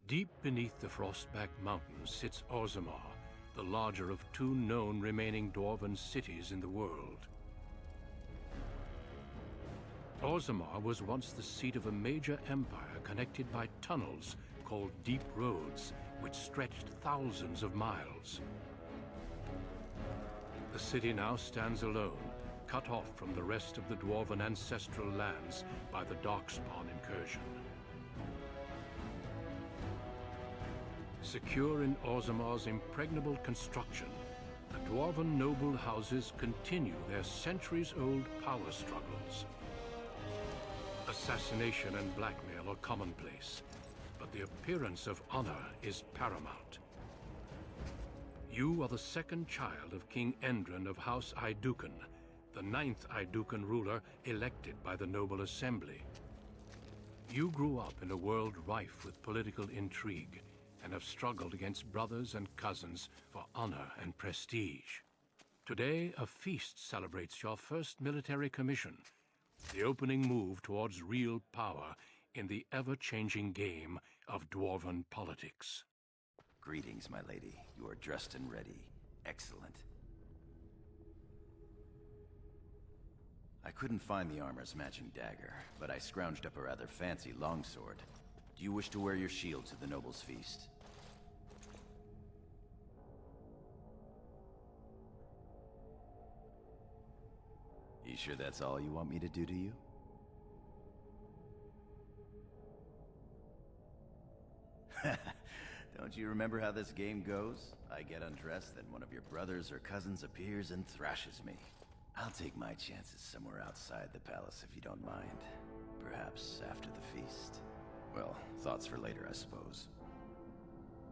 Deep beneath the Frostback Mountains sits Orzammar, the larger of two known remaining dwarven cities in the world. Orzammar was once the seat of a major empire connected by tunnels called Deep Roads, which stretched thousands of miles. The city now stands alone, cut off from the rest of the dwarven ancestral lands by the Darkspawn incursion. Secure in Orzammar's impregnable construction, the dwarven noble houses continue their centuries-old power struggles. Assassination and blackmail are commonplace, but the appearance of honor is paramount. You are the second child of King Endrin of House Aeducan, the 9th Aeducan ruler elected by the Noble Assembly. You grew up in a world rife with political intrigue, and have struggled against brothers and cousins for honor and prestige. Today, a feast celebrates your first military commission, the opening move towards real power in the ever-changing game of dwarven politics. Greetings, my lady. You are dressed and ready. Excellent. I couldn't find the armor's matching dagger, but I scrounged up a rather fancy longsword. Do you wish to wear your shield to the noble's feast? You sure that's all you want me to do to you? Don't you remember how this game goes? I get undressed, then one of your brothers or cousins appears and thrashes me. I'll take my chances somewhere outside the palace if you don't mind. Perhaps after the feast. Well, thoughts for later, I suppose.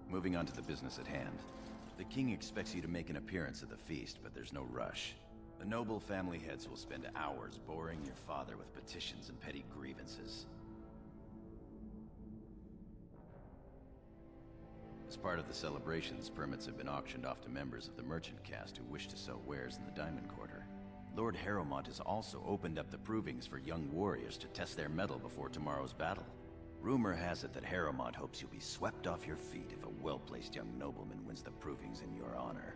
Moving on to the business at hand. The king expects you to make an appearance at the feast, but there's no rush. The noble family heads will spend hours boring your father with petitions and petty grievances. As part of the celebrations, permits have been auctioned off to members of the merchant caste who wish to sell wares in the Diamond Quarter. Lord Harrowmont has also opened up the provings for young warriors to test their mettle before tomorrow's battle. Rumor has it that Harrowmont hopes you'll be swept off your feet if a well-placed young nobleman wins the provings in your honor.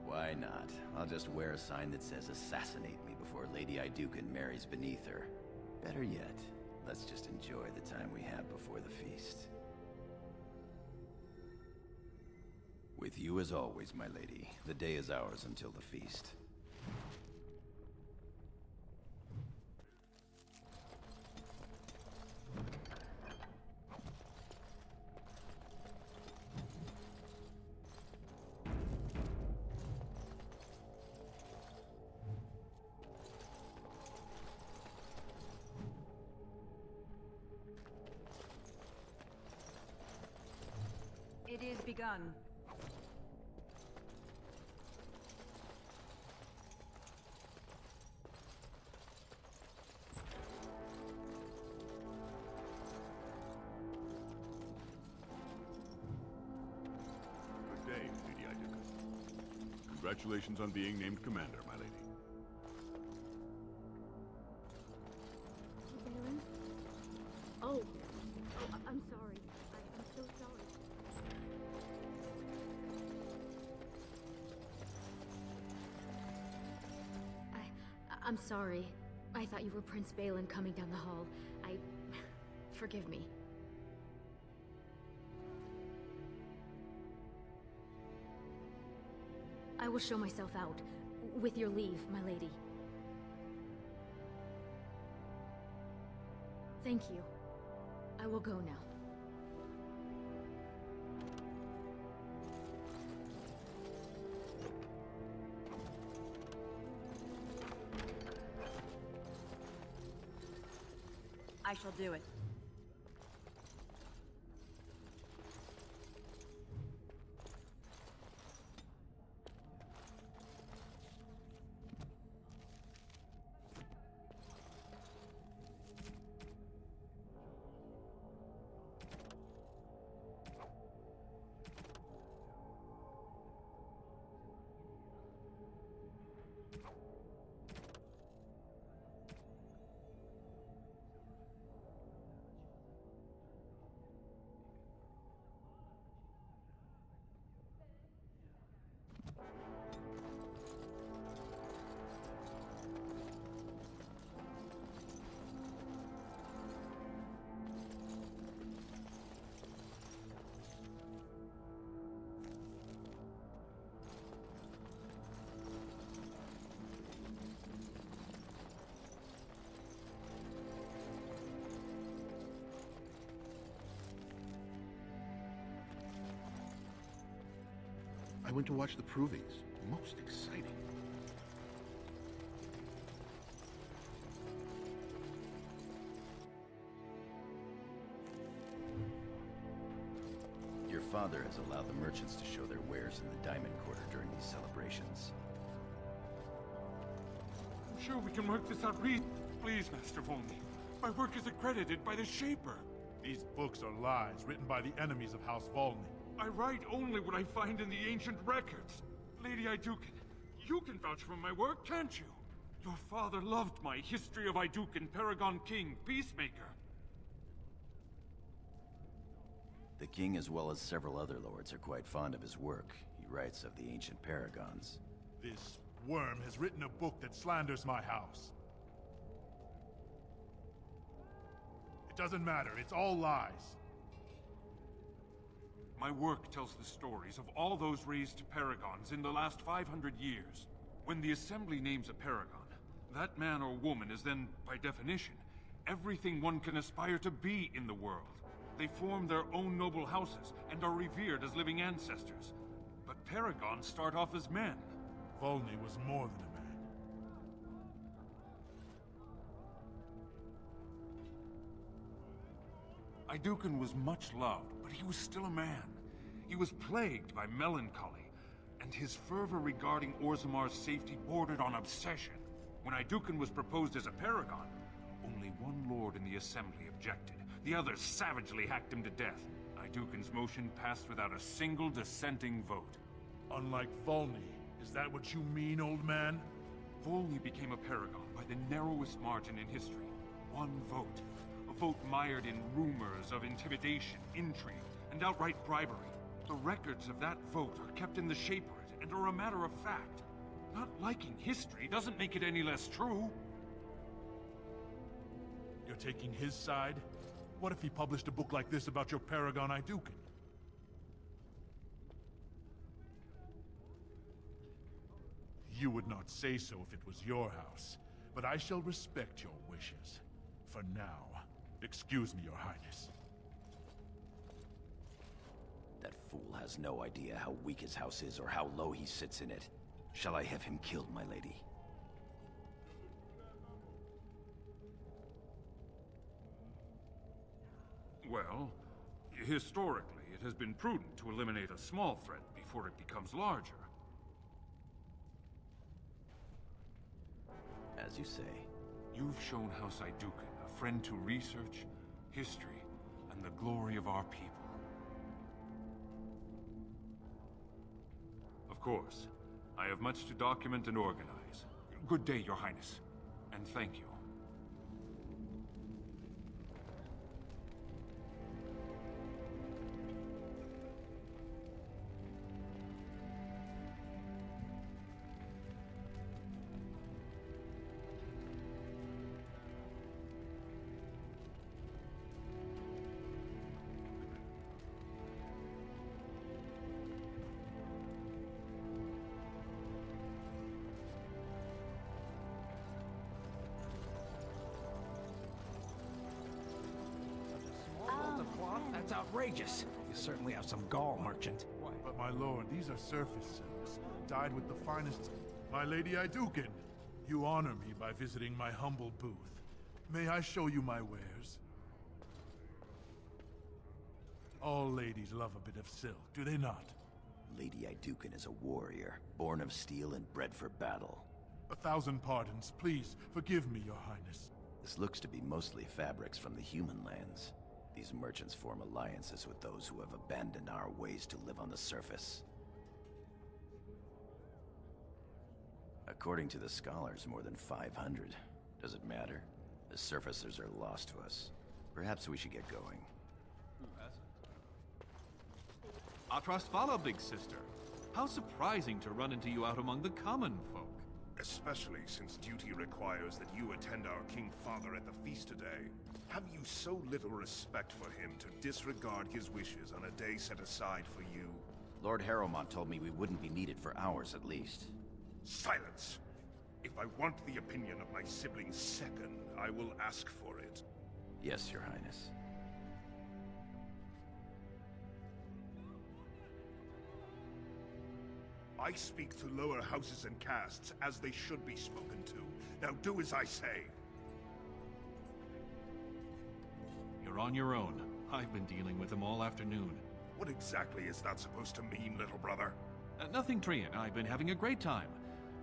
Why not? I'll just wear a sign that says "Assassinate me" before Lady Aeducan marries beneath her. Better yet, let's just enjoy the time we have before the feast. With you as always, my lady. The day is ours until the feast. It is begun. Good day, Lady Aeducan. Congratulations on being named commander, my lady. Balin? Oh, I'm sorry. I'm so sorry. I'm sorry. I thought you were Prince Balin coming down the hall. Forgive me. I will show myself out. With your leave, my lady. Thank you. I will go now. I shall do it. I went to watch the provings. Most exciting. Your father has allowed the merchants to show their wares in the Diamond Quarter during these celebrations. I'm sure we can work this out Please, Master Volney. My work is accredited by the Shaper. These books are lies written by the enemies of House Volney. I write only what I find in the ancient records. Lady Iduken, you can vouch for my work, can't you? Your father loved my History of Iduken, Paragon King, Peacemaker. The king, as well as several other lords, are quite fond of his work. He writes of the ancient paragons. This worm has written a book that slanders my house. It doesn't matter, it's all lies. My work tells the stories of all those raised to paragons in the last 500 years. When the Assembly names a paragon, that man or woman is then, by definition, everything one can aspire to be in the world. They form their own noble houses and are revered as living ancestors. But paragons start off as men. Volney was more than a man. Iduken was much loved, but he was still a man. He was plagued by melancholy, and his fervor regarding Orzammar's safety bordered on obsession. When Iduken was proposed as a paragon, only one lord in the Assembly objected. The others savagely hacked him to death. Iduken's motion passed without a single dissenting vote. Unlike Volney, is that what you mean, old man? Volney became a paragon by the narrowest margin in history. One vote. A vote mired in rumors of intimidation, intrigue, and outright bribery. The records of that vote are kept in the Shaperate and are a matter of fact. Not liking history doesn't make it any less true. You're taking his side? What if he published a book like this about your paragon Iduken? You would not say so if it was your house, but I shall respect your wishes. For now, excuse me, Your Highness. That fool has no idea how weak his house is or how low he sits in it. Shall I have him killed, my lady? Well, historically, it has been prudent to eliminate a small threat before it becomes larger. As you say. You've shown House Iduken a friend to research, history, and the glory of our people. Of course, I have much to document and organize. Good day, Your Highness, and thank you. That's outrageous. You certainly have some gall, merchant. But my lord, these are surface silks, dyed with the finest... My Lady Iduken, you honor me by visiting my humble booth. May I show you my wares? All ladies love a bit of silk, do they not? Lady Iduken is a warrior, born of steel and bred for battle. 1,000 pardons. Please, forgive me, Your Highness. This looks to be mostly fabrics from the human lands. These merchants form alliances with those who have abandoned our ways to live on the surface. According to the scholars, more than 500. Does it matter? The surfacers are lost to us. Perhaps we should get going. Our trust follow, big sister. How surprising to run into you out among the common folk. Especially since duty requires that you attend our King Father at the feast today. Have you so little respect for him to disregard his wishes on a day set aside for you? Lord Harrowmont told me we wouldn't be needed for hours at least. Silence! If I want the opinion of my sibling's second, I will ask for it. Yes, Your Highness. I speak to lower houses and castes as they should be spoken to. Now do as I say. You're on your own. I've been dealing with them all afternoon. What exactly is that supposed to mean, little brother? Nothing, Trian. I've been having a great time.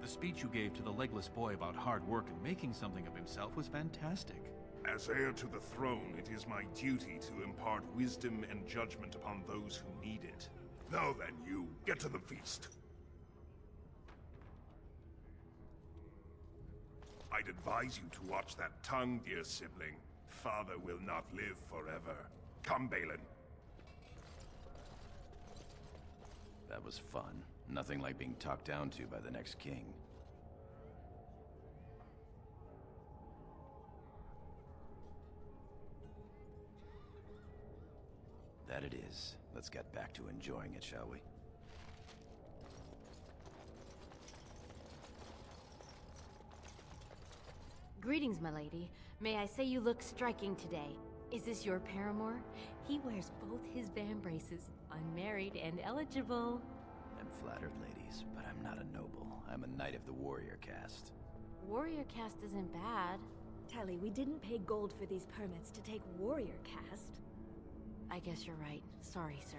The speech you gave to the legless boy about hard work and making something of himself was fantastic. As heir to the throne, it is my duty to impart wisdom and judgment upon those who need it. Now then, you, get to the feast. I'd advise you to watch that tongue, dear sibling. Father will not live forever. Come, Balin. That was fun. Nothing like being talked down to by the next king. That it is. Let's get back to enjoying it, shall we? Greetings, my lady. May I say you look striking today. Is this your paramour? He wears both his vambraces, unmarried and eligible. I'm flattered, ladies, but I'm not a noble. I'm a knight of the warrior caste. Warrior caste isn't bad. Tally, we didn't pay gold for these permits to take warrior caste. I guess you're right. Sorry, sir.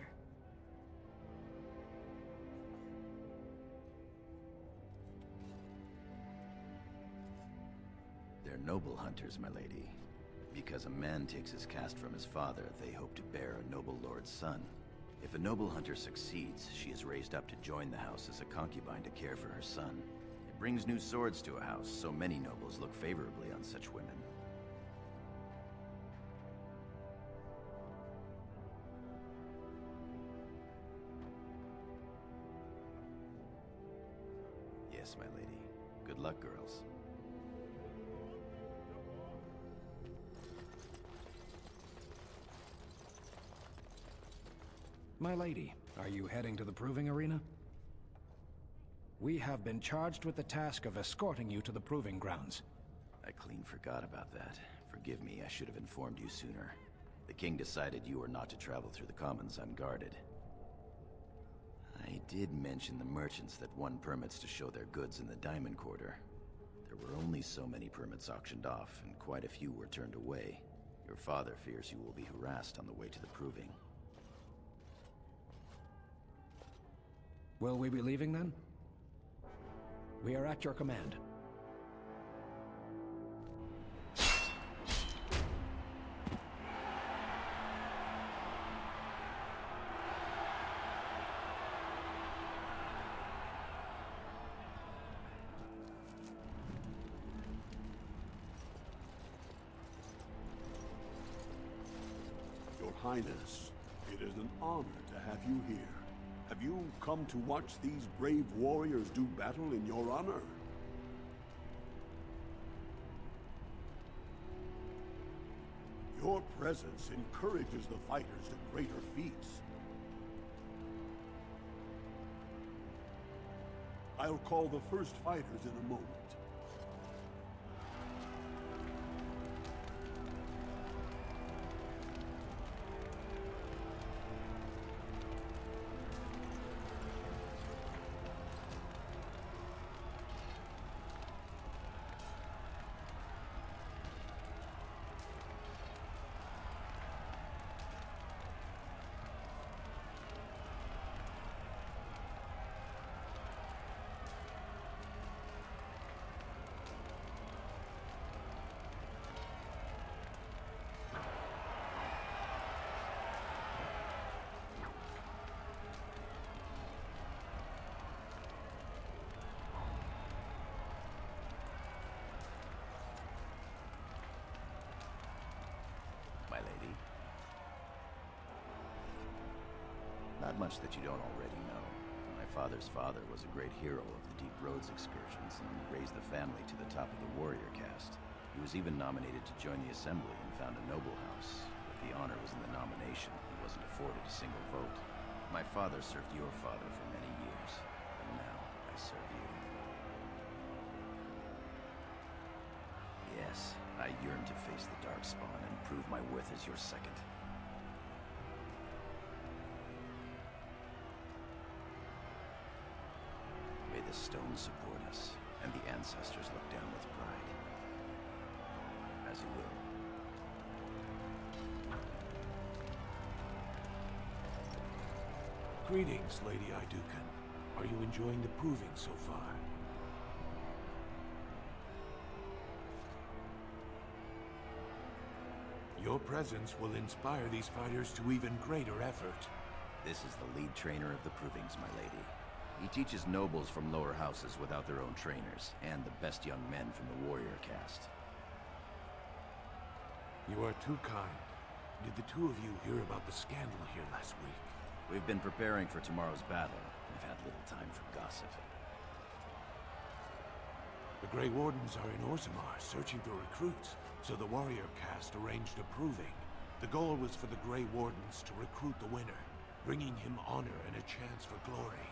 They're noble hunters, my lady. Because a man takes his caste from his father, they hope to bear a noble lord's son. If a noble hunter succeeds, she is raised up to join the house as a concubine to care for her son. It brings new swords to a house, so many nobles look favorably on such women. Yes, my lady. Good luck, girls. My lady, are you heading to the proving arena? We have been charged with the task of escorting you to the proving grounds. I clean forgot about that. Forgive me, I should have informed you sooner. The king decided you were not to travel through the commons unguarded. I did mention the merchants that won permits to show their goods in the Diamond Quarter. There were only so many permits auctioned off, and quite a few were turned away. Your father fears you will be harassed on the way to the proving. Will we be leaving then? We are at your command. Your Highness, it is an honor to have you here. Have you come to watch these brave warriors do battle in your honor? Your presence encourages the fighters to greater feats. I'll call the first fighters in a moment. Not much that you don't already know. My father's father was a great hero of the Deep Roads excursions and raised the family to the top of the warrior caste. He was even nominated to join the assembly and found a noble house, but the honor was in the nomination. He wasn't afforded a single vote. My father served your father for many years, and now I serve you. Yes, I yearn to face the Darkspawn and prove my worth as your second. ancestors look down with pride. As you will. Greetings, Lady Idukan. Are you enjoying the proving so far? Your presence will inspire these fighters to even greater effort. This is the lead trainer of the provings, my lady. He teaches nobles from lower houses without their own trainers, and the best young men from the warrior caste. You are too kind. Did the two of you hear about the scandal here last week? We've been preparing for tomorrow's battle, and have had little time for gossip. The Grey Wardens are in Orzammar, searching for recruits, so the warrior caste arranged a proving. The goal was for the Grey Wardens to recruit the winner, bringing him honor and a chance for glory.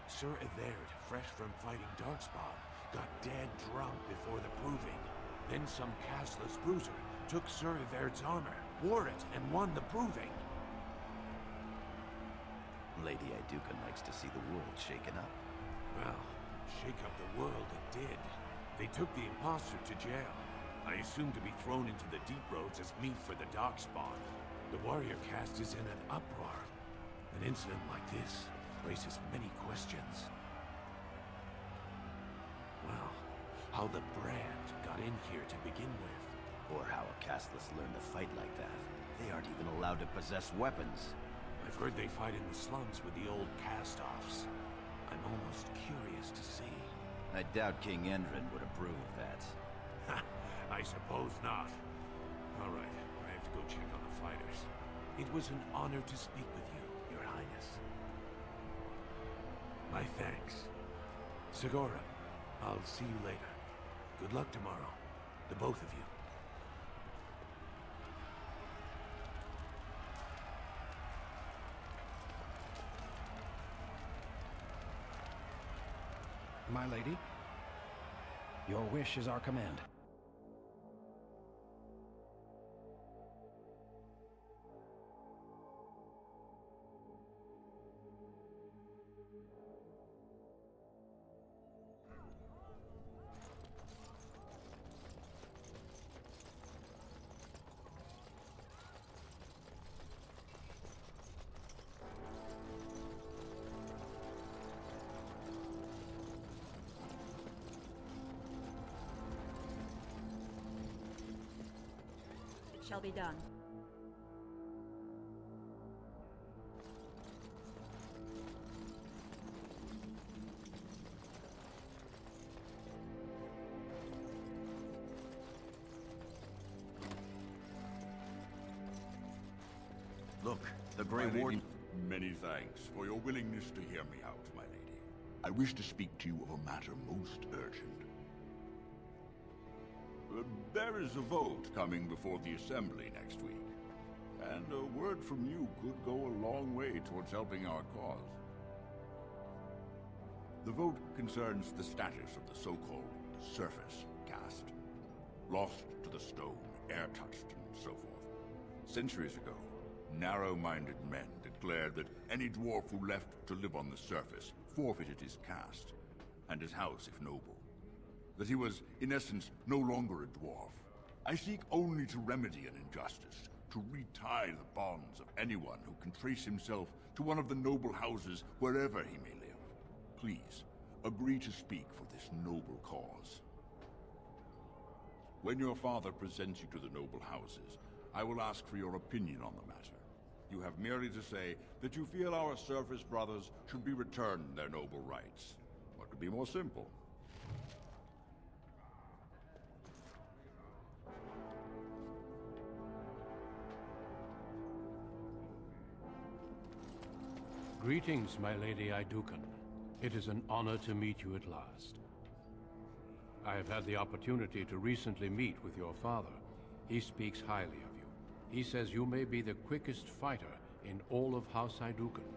Sir Evert, fresh from fighting Darkspawn, got dead drunk before the proving. Then some casteless bruiser took Sir Evert's armor, wore it, and won the proving. Lady Idukan likes to see the world shaken up. Well, shake up the world it did. They took the imposter to jail. I assume to be thrown into the deep roads as meat for the Darkspawn. The warrior caste is in an uproar. An incident like this raises many questions. Well, how the brand got in here to begin with. Or how a casteless learned to fight like that. They aren't even allowed to possess weapons. I've heard they fight in the slums with the old cast-offs. I'm almost curious to see. I doubt King Endrin would approve of that. I suppose not. All right, I have to go check on the fighters. It was an honor to speak with you, Your Highness. My thanks. Segura, I'll see you later. Good luck tomorrow, the both of you. My lady, your wish is our command. Shall be done. Look, the Grey Warden... Many thanks for your willingness to hear me out, my lady. I wish to speak to you of a matter most urgent. There is a vote coming before the Assembly next week, and a word from you could go a long way towards helping our cause. The vote concerns the status of the so-called surface caste, lost to the stone, air-touched, and so forth. Centuries ago, narrow-minded men declared that any dwarf who left to live on the surface forfeited his caste, and his house if noble. That he was, in essence, no longer a dwarf. I seek only to remedy an injustice, to retie the bonds of anyone who can trace himself to one of the noble houses wherever he may live. Please, agree to speak for this noble cause. When your father presents you to the noble houses, I will ask for your opinion on the matter. You have merely to say that you feel our surface brothers should be returned their noble rights. What could be more simple? Greetings, my Lady Idukan. It is an honor to meet you at last. I have had the opportunity to recently meet with your father. He speaks highly of you. He says you may be the quickest fighter in all of House Idukan.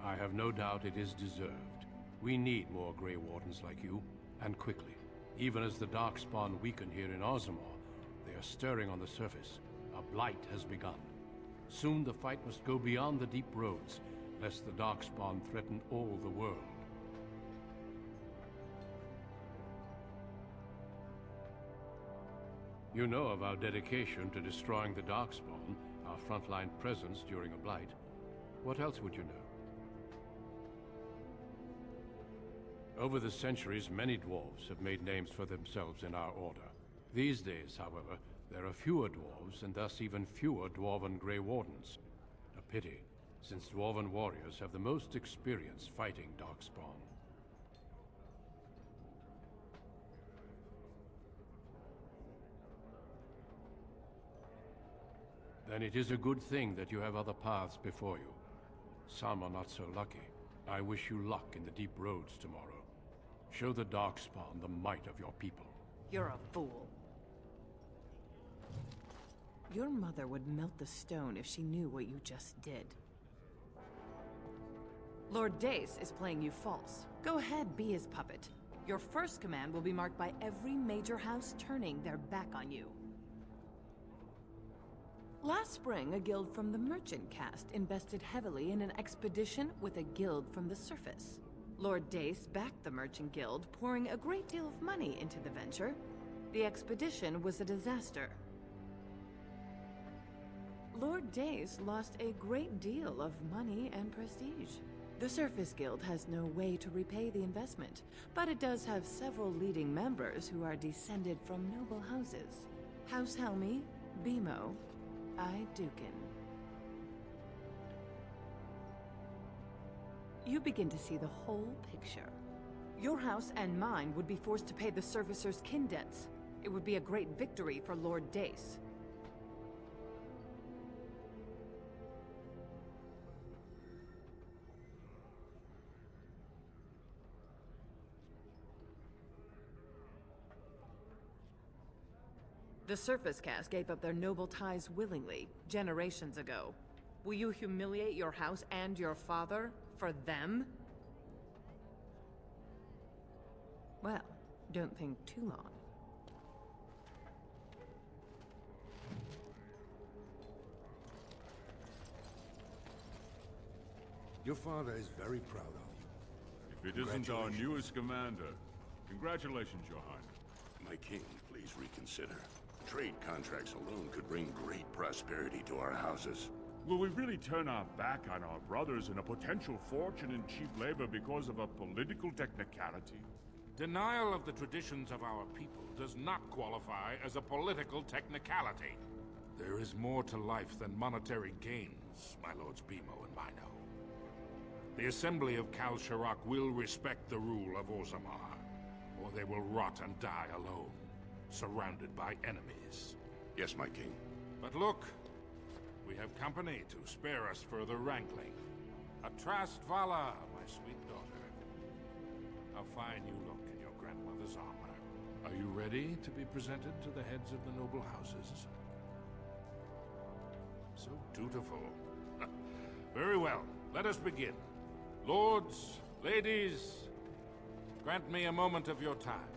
I have no doubt it is deserved. We need more Grey Wardens like you, and quickly. Even as the Darkspawn weaken here in Orzammar, they are stirring on the surface. A blight has begun. Soon the fight must go beyond the deep roads, lest the Darkspawn threaten all the world. You know of our dedication to destroying the Darkspawn, our frontline presence during a blight. What else would you know? Over the centuries, many dwarves have made names for themselves in our order. These days, however, there are fewer dwarves, and thus even fewer dwarven Grey Wardens. A pity, since dwarven warriors have the most experience fighting Darkspawn. Then it is a good thing that you have other paths before you. Some are not so lucky. I wish you luck in the deep roads tomorrow. Show the Darkspawn the might of your people. You're a fool. Your mother would melt the stone if she knew what you just did. Lord Dace is playing you false. Go ahead, be his puppet. Your first command will be marked by every major house turning their back on you. Last spring, a guild from the Merchant caste invested heavily in an expedition with a guild from the surface. Lord Dace backed the Merchant Guild, pouring a great deal of money into the venture. The expedition was a disaster. Lord Dace lost a great deal of money and prestige. The Surface Guild has no way to repay the investment, but it does have several leading members who are descended from noble houses. House Helmi, Bimo, Iduken. You begin to see the whole picture. Your house and mine would be forced to pay the Surfacer's kin debts. It would be a great victory for Lord Dace. The Surface caste gave up their noble ties willingly, generations ago. Will you humiliate your house and your father for them? Well, don't think too long. Your father is very proud of you. If it isn't our newest commander, congratulations, Your Highness. My king, please reconsider. Trade contracts alone could bring great prosperity to our houses. Will we really turn our back on our brothers and a potential fortune in cheap labor because of a political technicality? Denial of the traditions of our people does not qualify as a political technicality. There is more to life than monetary gains, my lords Bimo and Mino. The Assembly of Kal Sharok will respect the rule of Orzammar, or they will rot and die alone, surrounded by enemies. Yes, my king. But look, we have company to spare us further wrangling. Atrast Vala, my sweet daughter. How fine you look in your grandmother's armor. Are you ready to be presented to the heads of the noble houses? So dutiful. Very well, let us begin. Lords, ladies, grant me a moment of your time.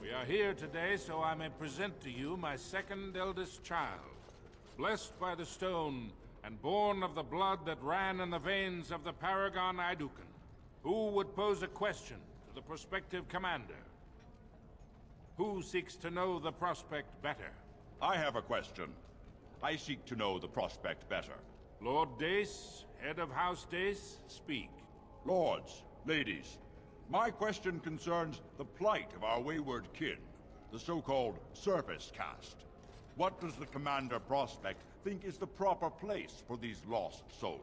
We are here today so I may present to you my second eldest child, blessed by the stone and born of the blood that ran in the veins of the Paragon Iduken. Who would pose a question to the prospective commander? Who seeks to know the prospect better? I have a question. I seek to know the prospect better. Lord Dace, head of House Dace, speak. Lords, ladies, my question concerns the plight of our wayward kin, the so-called Surface caste. What does the Commander Prospect think is the proper place for these lost souls?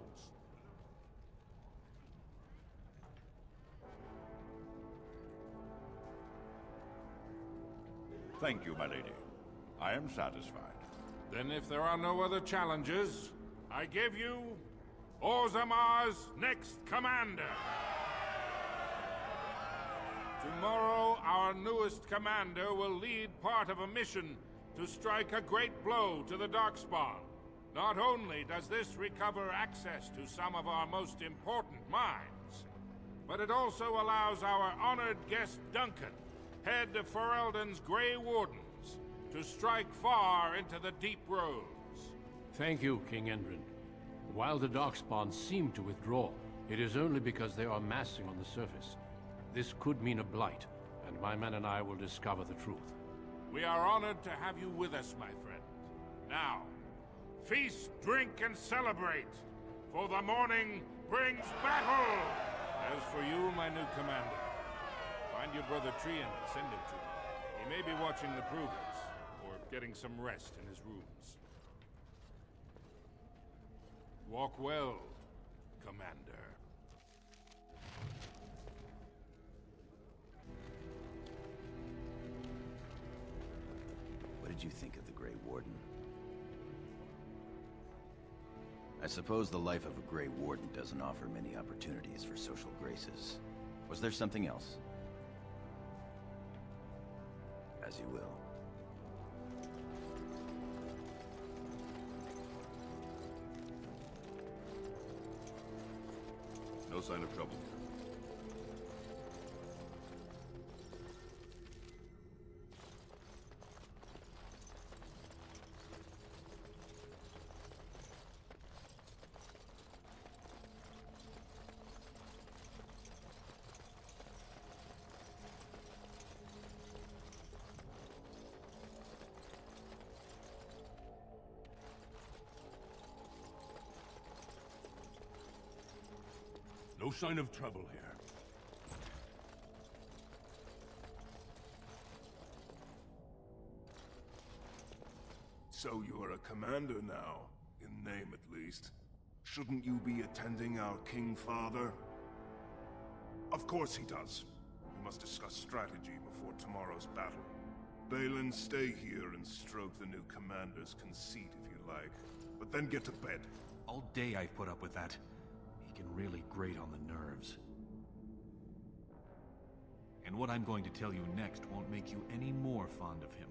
Thank you, my lady. I am satisfied. Then if there are no other challenges, I give you Orzammar's next commander. Tomorrow, our newest commander will lead part of a mission to strike a great blow to the Darkspawn. Not only does this recover access to some of our most important mines, but it also allows our honored guest Duncan, head of Ferelden's Grey Wardens, to strike far into the deep roads. Thank you, King Endrin. While the Darkspawn seem to withdraw, it is only because they are massing on the surface. This could mean a blight, and my men and I will discover the truth. We are honored to have you with us, my friend. Now, feast, drink, and celebrate, for the morning brings battle! As for you, my new commander, find your brother Trian and send him to me. He may be watching the Provers, or getting some rest in his rooms. Walk well, Commander. What did you think of the Grey Warden? I suppose the life of a Grey Warden doesn't offer many opportunities for social graces. Was there something else? As you will. No sign of trouble. No sign of trouble here. So you are a commander now, in name at least. Shouldn't you be attending our King Father? Of course he does. We must discuss strategy before tomorrow's battle. Balin, stay here and stroke the new commander's conceit if you like. But then get to bed. All day I've put up with that. He can really grate on the nerves. And what I'm going to tell you next won't make you any more fond of him.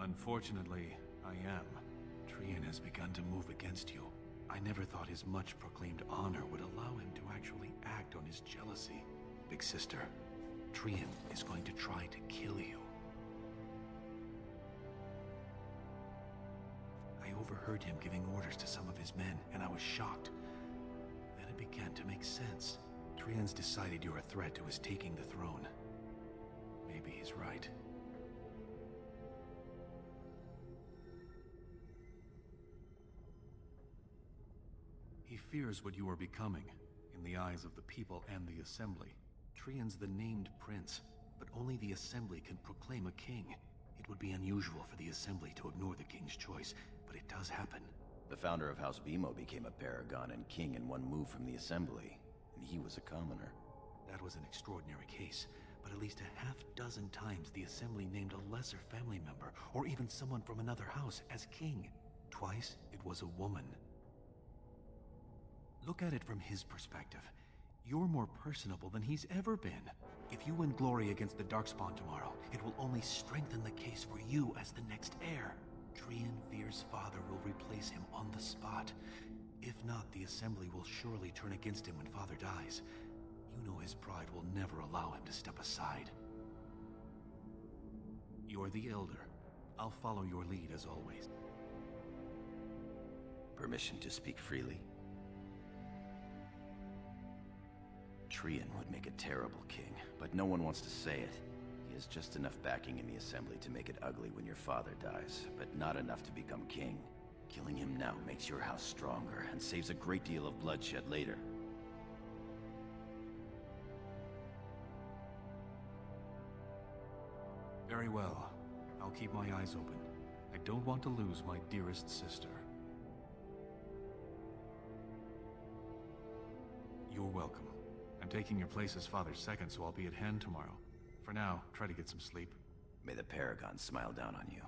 Unfortunately, I am. Trian has begun to move against you. I never thought his much-proclaimed honor would allow him to actually act on his jealousy. Big sister, Trian is going to try to kill you. I overheard him giving orders to some of his men, and I was shocked. Then it began to make sense. Trian's decided you're a threat to his taking the throne. Maybe he's right. He fears what you are becoming, in the eyes of the people and the Assembly. Trian's the named prince, but only the Assembly can proclaim a king. It would be unusual for the Assembly to ignore the king's choice, but it does happen. The founder of House Bimo became a paragon and king in one move from the Assembly, and he was a commoner. That was an extraordinary case, but at least a half-dozen times the Assembly named a lesser family member, or even someone from another house, as king. Twice, it was a woman. Look at it from his perspective. You're more personable than he's ever been. If you win glory against the Darkspawn tomorrow, it will only strengthen the case for you as the next heir. Trian fears father will replace him on the spot. If not, the Assembly will surely turn against him when father dies. You know his pride will never allow him to step aside. You're the elder. I'll follow your lead as always. Permission to speak freely? Trian would make a terrible king, but no one wants to say it. He has just enough backing in the Assembly to make it ugly when your father dies, but not enough to become king. Killing him now makes your house stronger and saves a great deal of bloodshed later. Very well. I'll keep my eyes open. I don't want to lose my dearest sister. You're welcome. I'm taking your place as father's second, so I'll be at hand tomorrow. For now, try to get some sleep. May the Paragon smile down on you.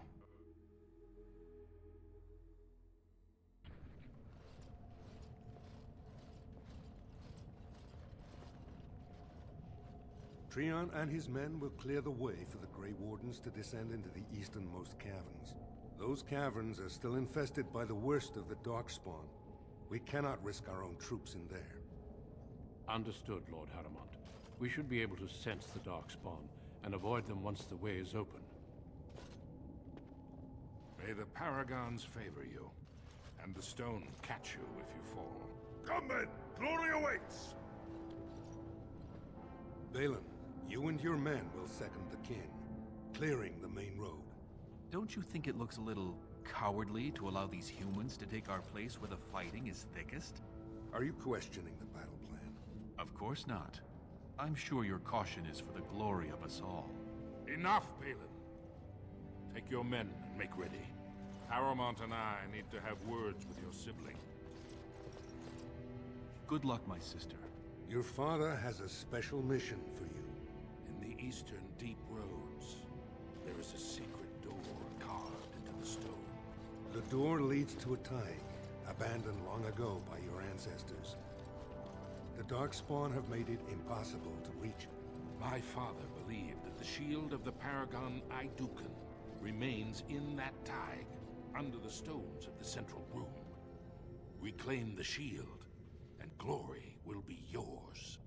Trian and his men will clear the way for the Grey Wardens to descend into the easternmost caverns. Those caverns are still infested by the worst of the Darkspawn. We cannot risk our own troops in there. Understood, Lord Haramond. We should be able to sense the Darkspawn and avoid them once the way is open. May the Paragons favor you, and the stone catch you if you fall. Come then! Glory awaits! Balin, you and your men will second the king, clearing the main road. Don't you think it looks a little cowardly to allow these humans to take our place where the fighting is thickest? Are you questioning the battle plan? Of course not. I'm sure your caution is for the glory of us all. Enough, Balin. Take your men and make ready. Paramount and I need to have words with your sibling. Good luck, my sister. Your father has a special mission for you. In the eastern deep roads, there is a secret door carved into the stone. The door leads to a thaig, abandoned long ago by your ancestors. The Darkspawn have made it impossible to reach it. My father believed that the shield of the Paragon Idukan remains in that thaig, under the stones of the central room. Reclaim the shield, and glory will be yours.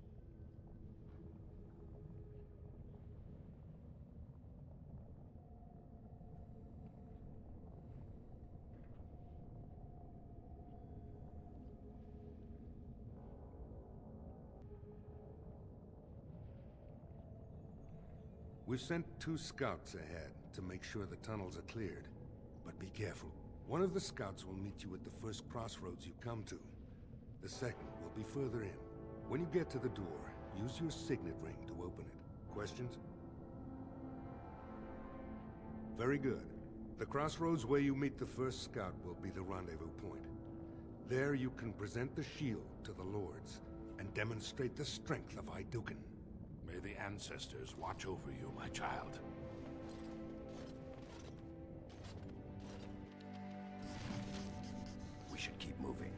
We've sent 2 scouts ahead to make sure the tunnels are cleared. But be careful. One of the scouts will meet you at the first crossroads you come to. The second will be further in. When you get to the door, use your signet ring to open it. Questions? Very good. The crossroads where you meet the first scout will be the rendezvous point. There you can present the shield to the lords and demonstrate the strength of Idukan. May the ancestors watch over you, my child. We should keep moving.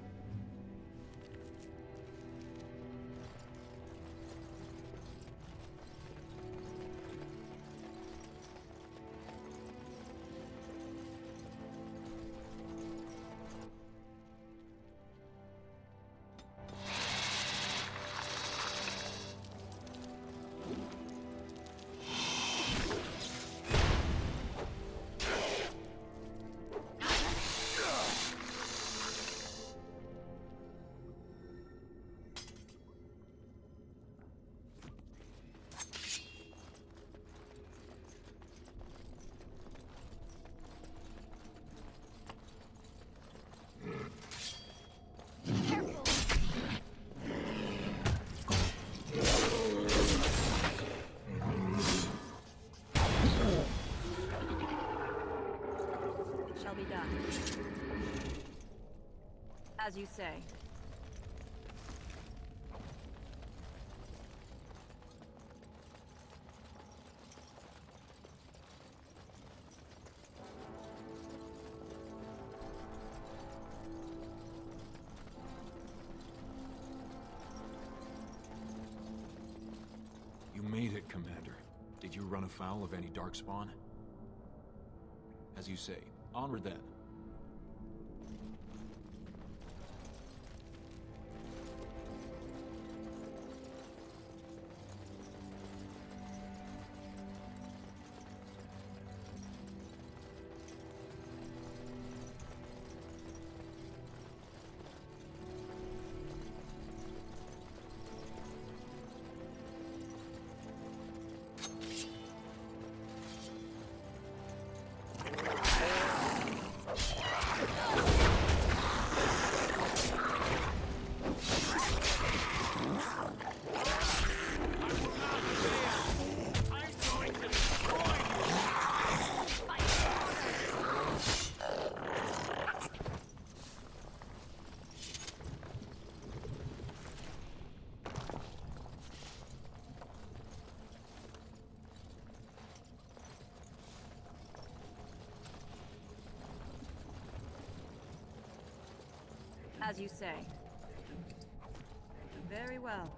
Shall be done. As you say. You made it, Commander. Did you run afoul of any Darkspawn? As you say, onward then. As you say. Very well.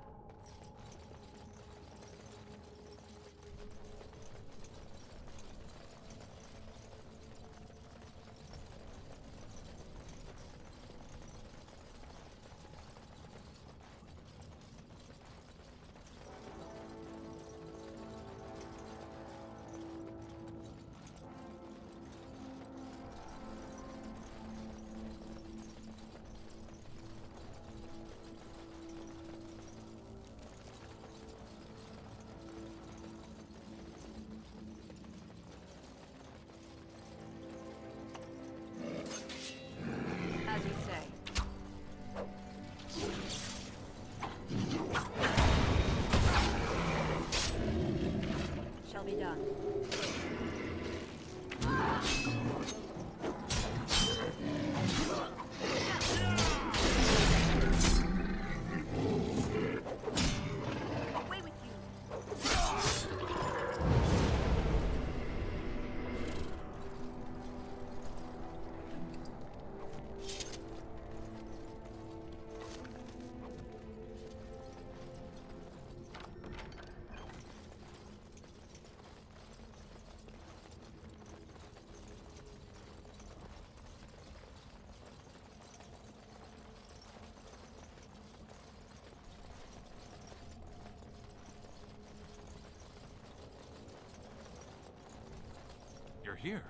here.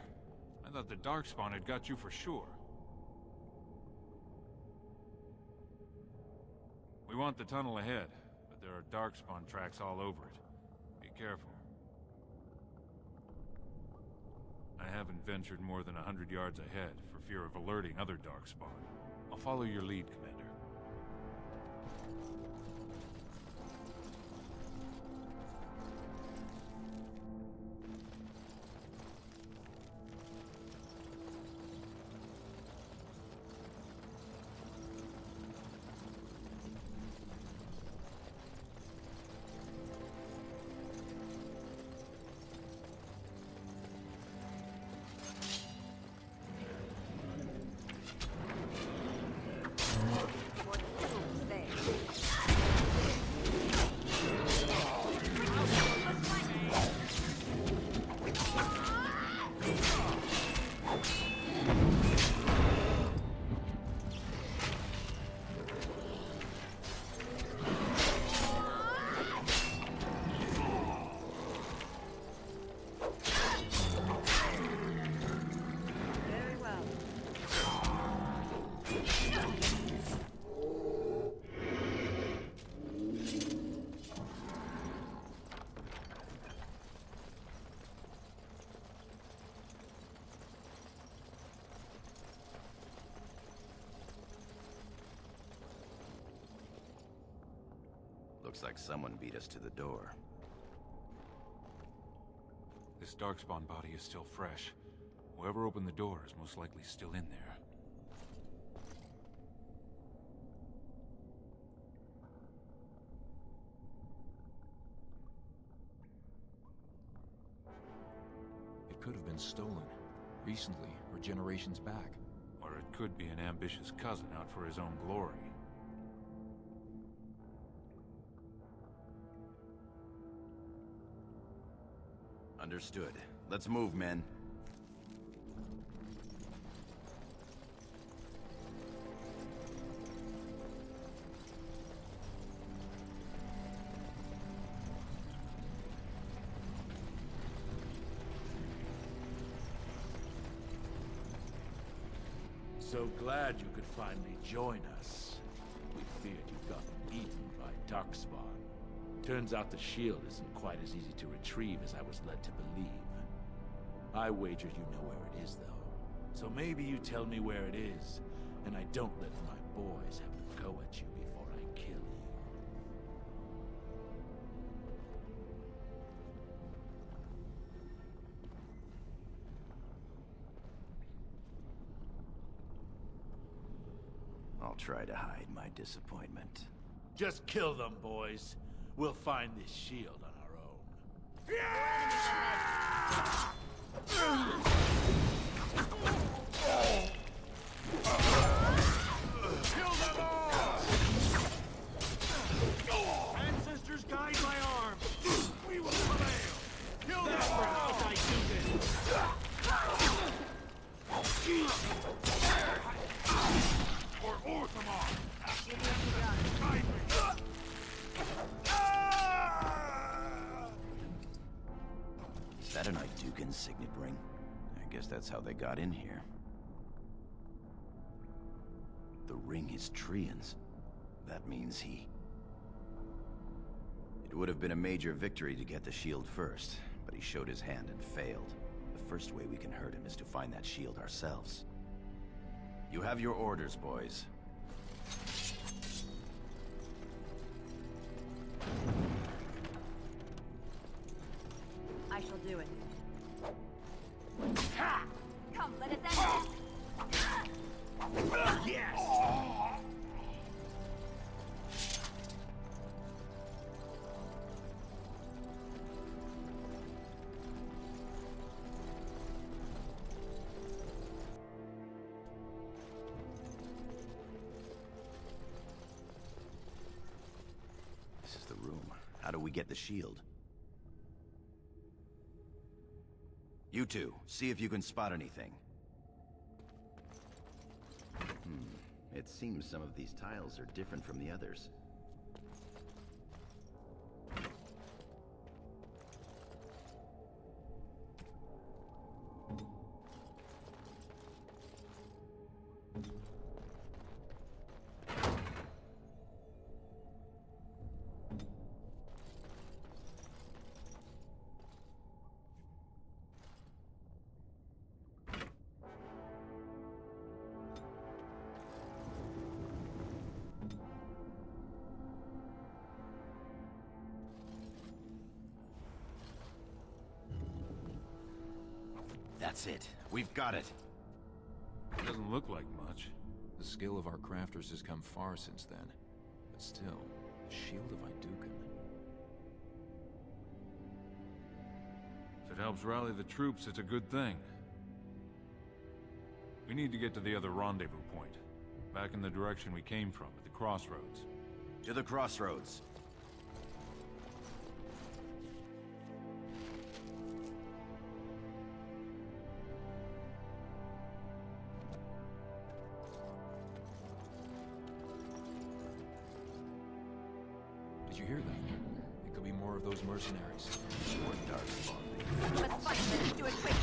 I thought the Darkspawn had got you for sure. We want the tunnel ahead, but there are Darkspawn tracks all over it. Be careful. I haven't ventured more than 100 yards ahead, for fear of alerting other Darkspawn. I'll follow your lead, Commander. Looks like someone beat us to the door. This Darkspawn body is still fresh. Whoever opened the door is most likely still in there. It could have been stolen. Recently, or generations back. Or it could be an ambitious cousin out for his own glory. Understood. Let's move, men. So glad you could finally join us. We feared you'd gotten eaten by Darkspawn. Turns out the shield isn't quite as easy to retrieve as I was led to believe. I wager you know where it is, though. So maybe you tell me where it is, and I don't let my boys have to go at you before I kill you. I'll try to hide my disappointment. Just kill them, boys. We'll find this shield on our own. Kill them all! Ancestors, guide my arms! We will prevail! Kill them for House I do this! For Orthamar! Guide me! Is that an Idukan signet ring? I guess that's how they got in here. The ring is Trian's. That means he... It would have been a major victory to get the shield first, but he showed his hand and failed. The first way we can hurt him is to find that shield ourselves. You have your orders, boys. I shall do it. Come, let us end this! Yes! This is the room. How do we get the shield? You two, see if you can spot anything. It seems some of these tiles are different from the others. That's it. We've got it. It doesn't look like much. The skill of our crafters has come far since then. But still, the Shield of Iduken. If it helps rally the troops, it's a good thing. We need to get to the other rendezvous point. Back in the direction we came from, at the crossroads. To the crossroads. Did you hear that? It could be more of those mercenaries. More Darkspawn. Let's fight. Let's do it quickly.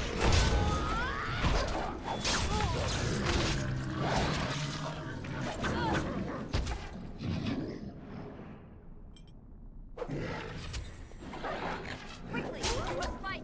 Quickly, let's fight.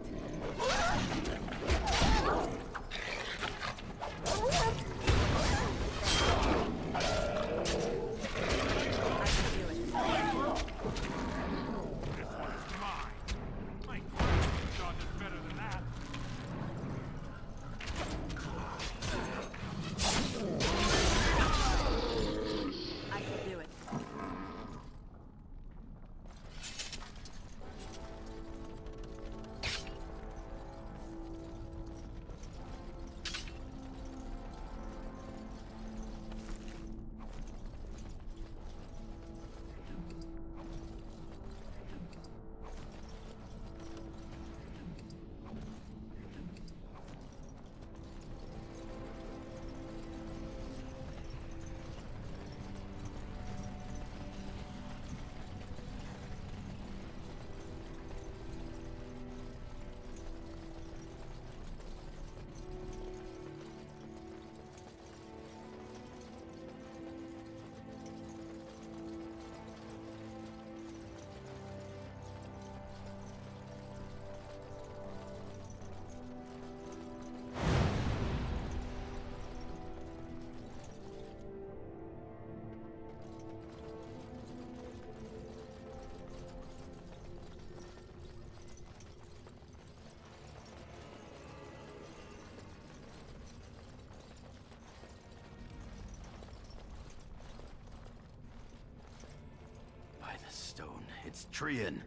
Stone. It's Trian.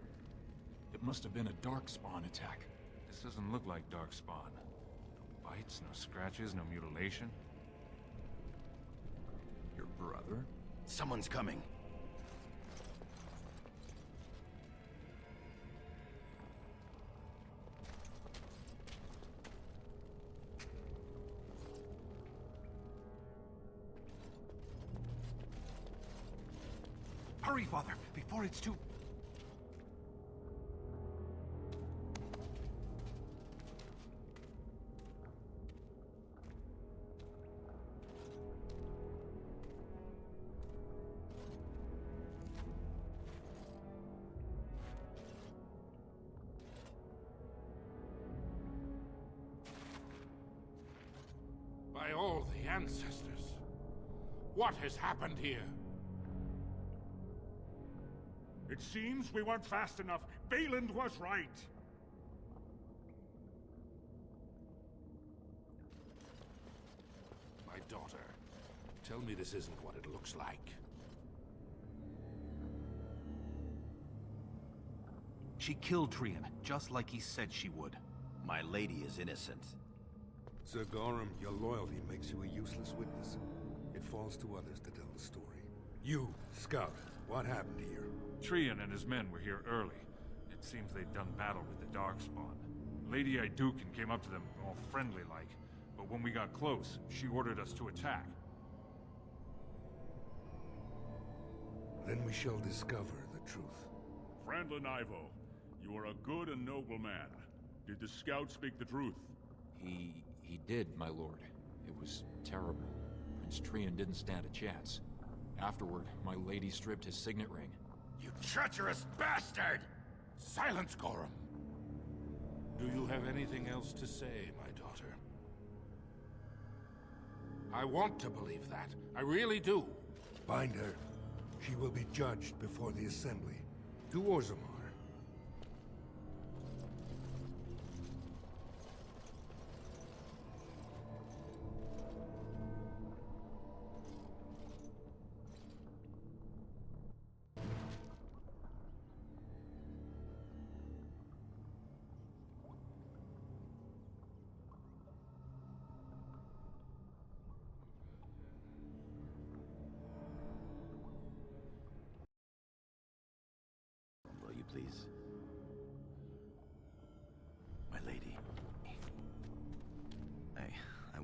It must have been a Darkspawn attack. This doesn't look like Darkspawn. No bites, no scratches, no mutilation. Your brother? Someone's coming. Hurry, Father, before it's too... By all the ancestors, what has happened here? It seems we weren't fast enough. Valand was right. My daughter, tell me this isn't what it looks like. She killed Trian, just like he said she would. My lady is innocent. Sir Gorham, your loyalty makes you a useless witness. It falls to others to tell the story. You, Scout, what happened here? Trian and his men were here early. It seems they'd done battle with the Darkspawn. Lady Iduken came up to them, all friendly-like, but when we got close, she ordered us to attack. Then we shall discover the truth. Frandlin Ivo, you are a good and noble man. Did the scout speak the truth? He did, my lord. It was terrible. Prince Trian didn't stand a chance. Afterward, my lady stripped his signet ring. You treacherous bastard! Silence, Gorham! Do you have anything else to say, my daughter? I want to believe that. I really do. Bind her. She will be judged before the Assembly. To Orzammar.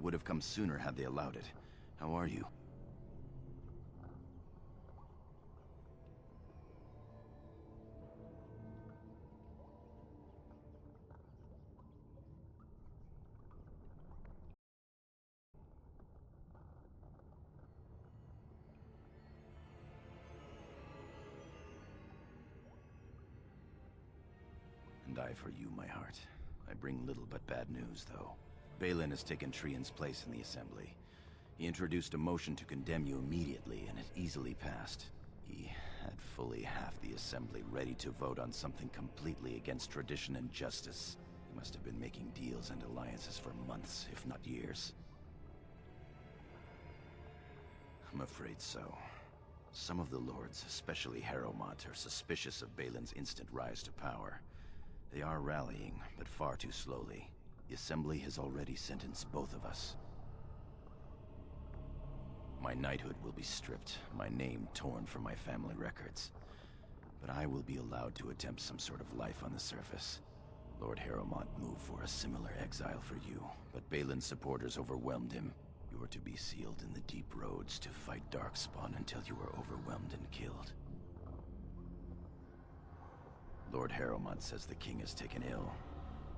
would have come sooner had they allowed it. How are you? And I for you, my heart. I bring little but bad news, though. Balin has taken Trian's place in the Assembly. He introduced a motion to condemn you immediately, and it easily passed. He had fully half the Assembly ready to vote on something completely against tradition and justice. He must have been making deals and alliances for months, if not years. I'm afraid so. Some of the lords, especially Harrowmont, are suspicious of Balin's instant rise to power. They are rallying, but far too slowly. The Assembly has already sentenced both of us. My knighthood will be stripped, my name torn from my family records. But I will be allowed to attempt some sort of life on the surface. Lord Harrowmont moved for a similar exile for you, but Balin's supporters overwhelmed him. You are to be sealed in the deep roads to fight Darkspawn until you are overwhelmed and killed. Lord Harrowmont says the king is taken ill.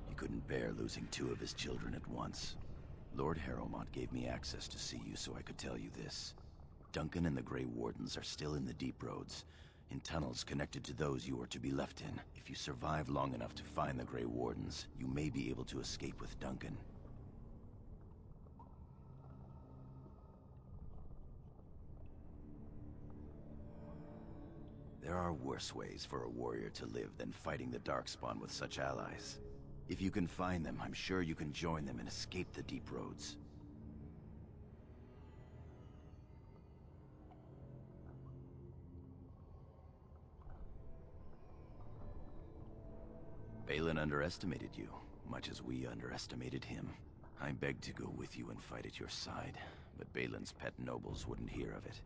He couldn't bear losing 2 of his children at once. Lord Harrowmont gave me access to see you so I could tell you this. Duncan and the Grey Wardens are still in the deep roads, in tunnels connected to those you are to be left in. If you survive long enough to find the Grey Wardens, you may be able to escape with Duncan. There are worse ways for a warrior to live than fighting the Darkspawn with such allies. If you can find them, I'm sure you can join them and escape the deep roads. Balin underestimated you, much as we underestimated him. I begged to go with you and fight at your side, but Balin's pet nobles wouldn't hear of it.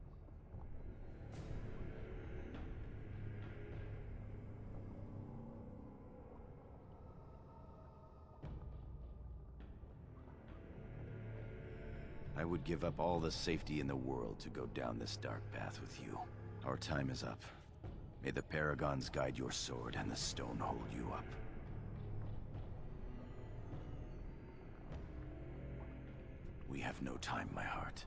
I would give up all the safety in the world to go down this dark path with you. Our time is up. May the Paragons guide your sword and the stone hold you up. We have no time, my heart.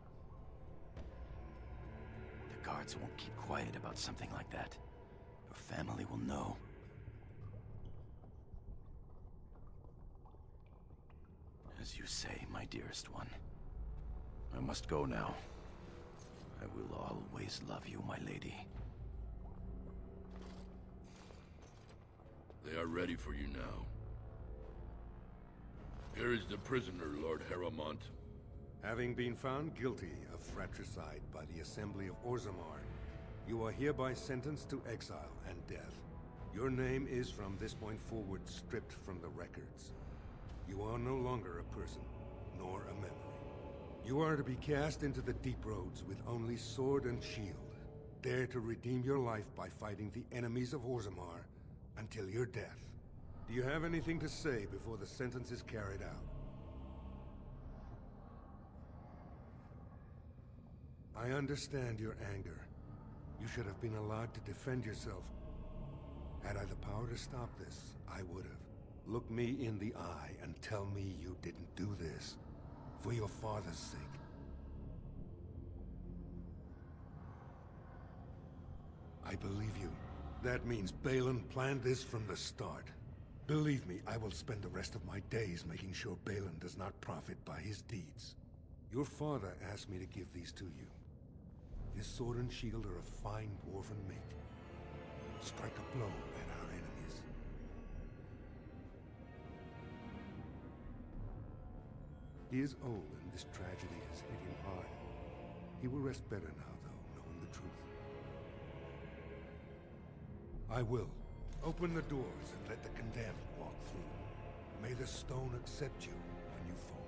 The guards won't keep quiet about something like that. Your family will know. As you say, my dearest one. I must go now. I will always love you, my lady. They are ready for you now. Here is the prisoner, Lord Harrowmont. Having been found guilty of fratricide by the Assembly of Orzammar, you are hereby sentenced to exile and death. Your name is from this point forward stripped from the records. You are no longer a person, nor a memory. You are to be cast into the deep roads with only sword and shield. Dare to redeem your life by fighting the enemies of Orzammar until your death. Do you have anything to say before the sentence is carried out? I understand your anger. You should have been allowed to defend yourself. Had I the power to stop this, I would have. Look me in the eye and tell me you didn't do this. For your father's sake. I believe you. That means Balin planned this from the start. Believe me, I will spend the rest of my days making sure Balin does not profit by his deeds. Your father asked me to give these to you. This sword and shield are a fine dwarven make. Strike a blow at our enemies. He is old, and this tragedy has hit him hard. He will rest better now, though, knowing the truth. I will. Open the doors and let the condemned walk through. May the stone accept you when you fall.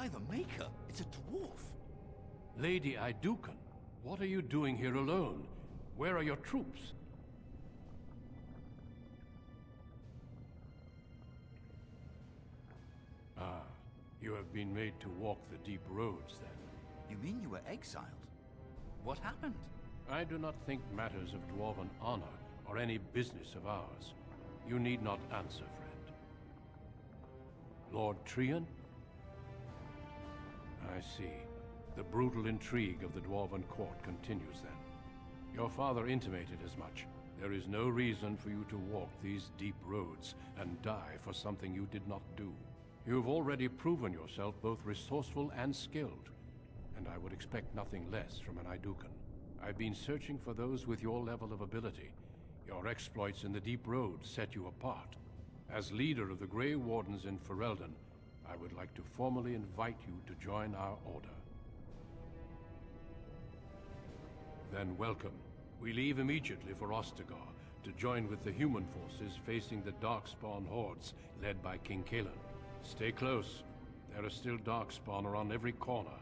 By the Maker, it's a dwarf. Lady Iduken, what are you doing here alone? Where are your troops? Ah, you have been made to walk the deep roads, then. You mean you were exiled? What happened? I do not think matters of dwarven honor are any business of ours. You need not answer, friend. Lord Trian? I see. The brutal intrigue of the dwarven court continues, then. Your father intimated as much. There is no reason for you to walk these deep roads and die for something you did not do. You've already proven yourself both resourceful and skilled, and I would expect nothing less from an Iduken. I've been searching for those with your level of ability. Your exploits in the Deep Road set you apart. As leader of the Grey Wardens in Ferelden, I would like to formally invite you to join our order. Then welcome. We leave immediately for Ostagar to join with the human forces facing the Darkspawn hordes led by King Kalen. Stay close. There are still Darkspawn around every corner.